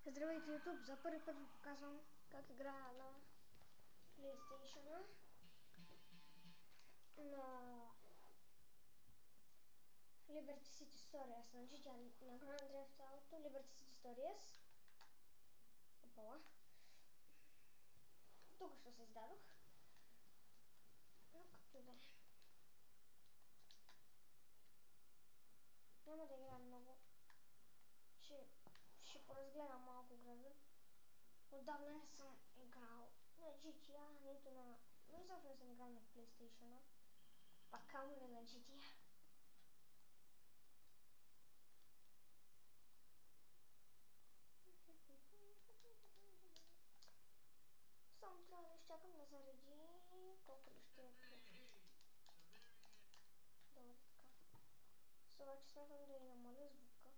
Здравейте, YouTube! За първи път ви показвам как играя на PlayStation на Liberty City Stories, на GTA, на Grand Theft Auto Liberty City Stories. Опала. Тук що се издадох. Но като да е. Няма да играя много. Ще поразгледам малко града. Отдавна не съм играл на GTA, нито на... Но изобщо не съм играл на PlayStation. Пак камо ли на GTA. Само трябва да изчакам да зареди колко ли ще е ключ. Добре, така. Обаче смятам да и намаля звука.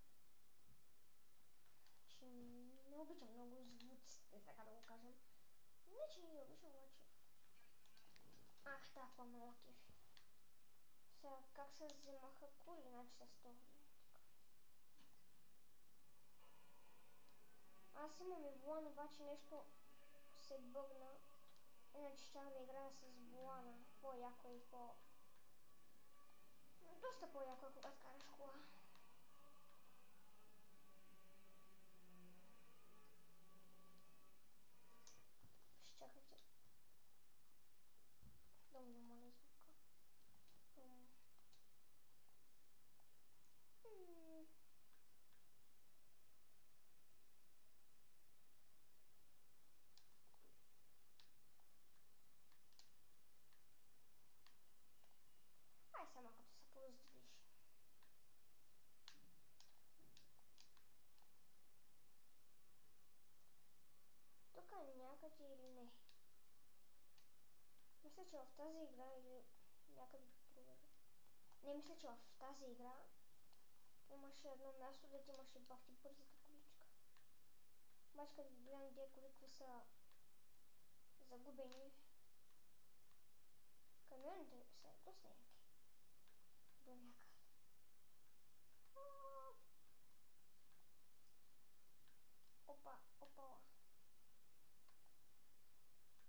Че не обичам много звуците, така да го кажем. Не, че не ги обичам, обаче. Ах, такова много кефи. Сега, как се вземаха кули, значи с това. Аз имам и волан, обаче нещо се бъгна. Иначе щях да играя с волана. По-яко и по... Доста по-яко е, когато караш кола. Ще чакайте да му намаля звука. Ай, сама като се пораздвижи. Тук е някъде или не? Мисля, че в тази игра или някъде другаде. Не, мисля, че в тази игра имаше едно място, дето имаше бахти бързата количка. Обаче като гледам тия коли, какви са загубени. Камионите са доста яки. До някъде. Опа, опала.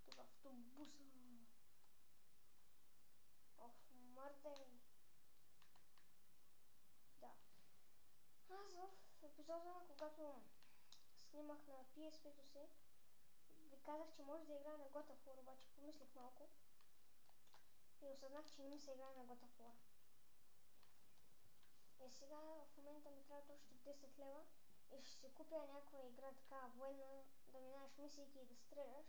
Тук автобуса. Оф, мърдай. Да. Аз в епизода, когато снимах на PSP-то си, ви казах, че може да играя на God of War, обаче помислих малко и осъзнах, че не ми се играе на God of War. И сега в момента ми трябва още 10 лева и ще си купя някаква игра така военна, да минаваш мисийки и да стреляш.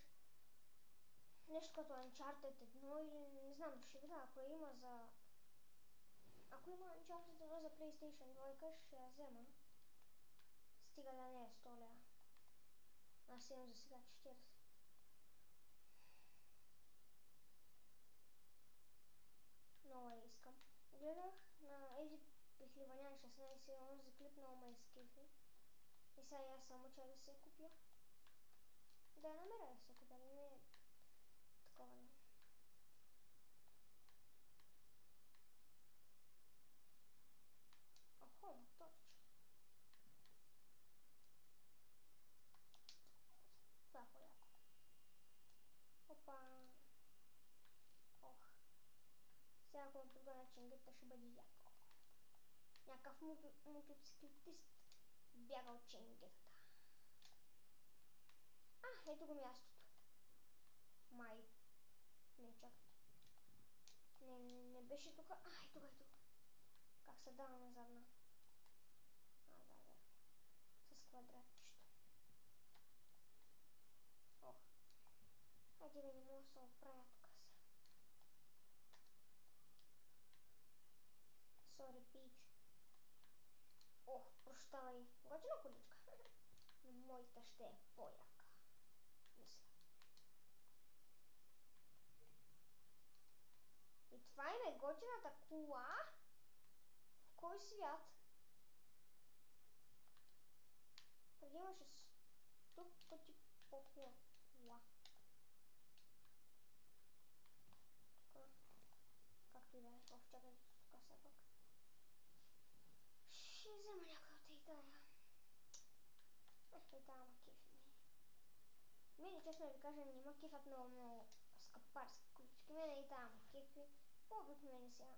Нещо като Uncharted 1 или не знам, ще видя, ако има за... Ако има Uncharted 1 за PlayStation 2, ще я взема. Стига да не е 100 лева. Аз имам за сега 40. Много я искам. Гледах на Еди Пихливанян 16 онзи клип, много ме изкефи. И сега аз само че да се купя. Да я намеря да се купя, да не е такова не. Охо, моторче. Това е по-яко. Опа. Ох. Сега ако ме пригоня ченгета, ще бъде яко. Някакъв мотоциклетист бяга от ченгетата. Ето го мястото. Май. Не, чакайте. Не беше тук. Ето го. Как се дава на задна? Да. С квадратчето. Ох. Айде бе, не мога да се оправя тук са. Сори, пич. Ох, прощавай. Готина количка. Но моята ще е по-яка. Мисля. И това им е готината кола? В кой свят? Преди имаше 100 пъти по-хубава кола. Тук. Както и да е. Ох, чакай тук все пак. Ще взема някой от и тая. И тая ма Мене, честно ви кажа, не ме кефат много скъпарски колички. Мене и там кефи. По-обикновени сега.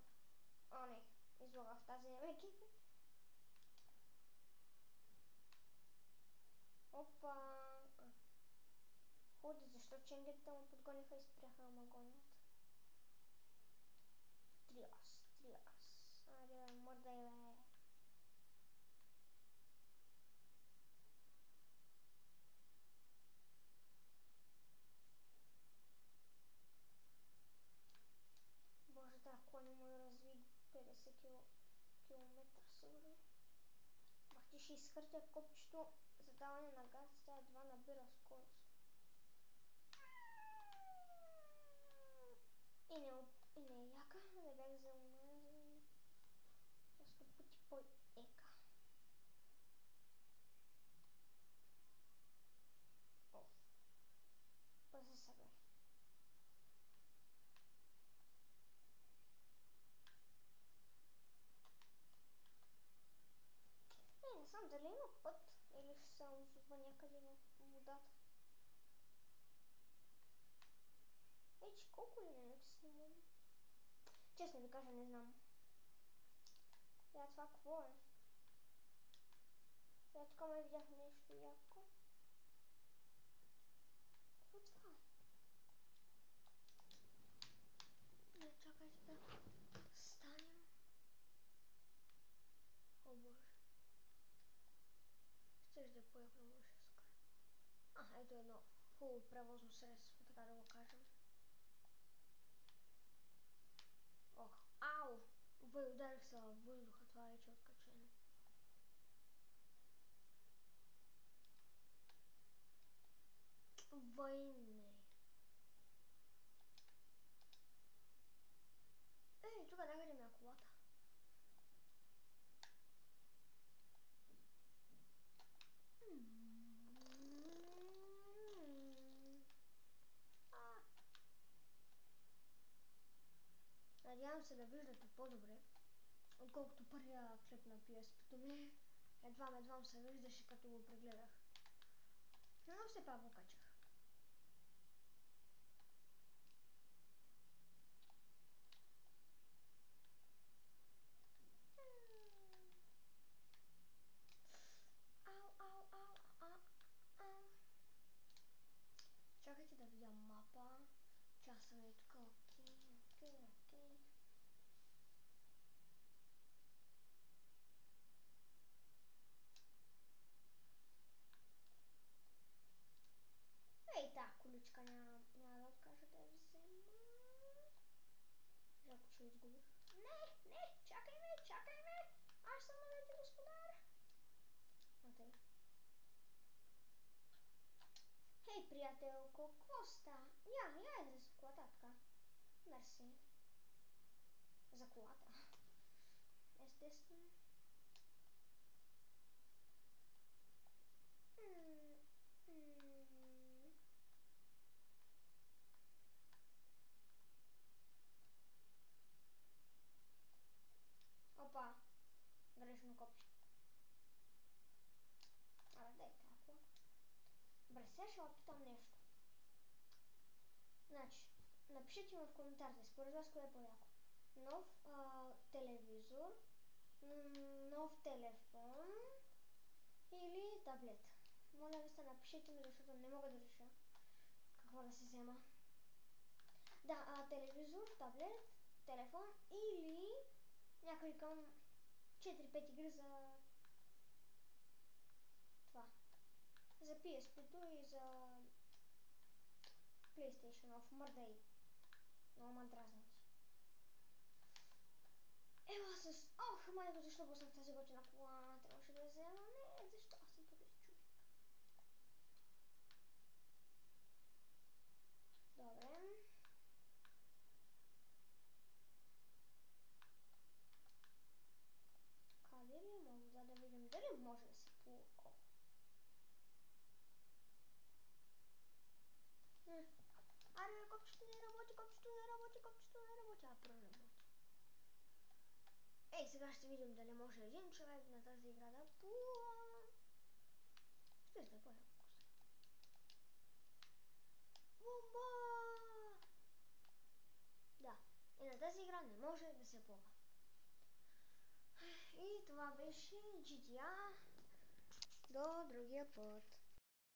О, не, излагах тази не ме кефи. Опа! Ходи, защо ченгетата му подгониха и спряха да ме гонят. Триас. Айде бе, мърдай бе. Боже, тази кола не му я разви 50 километра сигурно. Бах ти ще изхвъртя копчето за даване на газ, тя едва набира скорост. И не е яка, да бях взел унази. За 100 пъти по-ека. Оф. Пази се бе. Не знам дали има път или ще се озова някъде в водата. Че колко ли минути снимам? Честно ви кажа, не знам. Я това какво е? Я тук ме видях нещо яко. Какво това е? Не, чакайте да станем. О боже. Щеш да поехме, ще се кара. Ето едно хубаво превозно средство, така да го кажем. Ох, ау! Ударих се във въздуха, това вече е откачено. Войне. Ей, тук някъде ми е колата. Надявам се да виждате по-добре, отколкото първия клип на PSP-то ми. Едвам се виждаше като го прегледах. Но все пак го качах. Ау. Чакайте да видя мапа. Тя съм е тук. Окей. Ей, тази количка няма да откажа да я взема. Жалко, че изгубих. Не, чакай ме. Аз съм новият господар. Матей. Хей, приятелко, какво ста? Я излез от колата така. Мерси. За колата. Естествено. Опа. Грешно копче. Абе, дай тази кола. Добре, сега ще опитам нещо. Значи, напишете ми в коментарите, според вас кое е по-яко. Нов телевизор, нов телефон или таблет. Моля ви се, напишете ми, защото не мога да реша какво да се взема. Да, телевизор, таблет, телефон или някъде към 4-5 игри за това. За PSP-то и за PlayStation of мърдай. Много ма дразнят. Ела с... Ох, майко, защо пуснах тази готина кола? Трябваше да я взема. Не, защо? Аз съм подлез човек. Добре. Къде ли има вода да видим? Дали може да се плува? Аре, копчето не работи. Проработи. Ей, сега ще видим дали може един човек на тази игра да плува. Ще сте по-яко. тази игра не може да се плува. И това беше GTA. До другия път.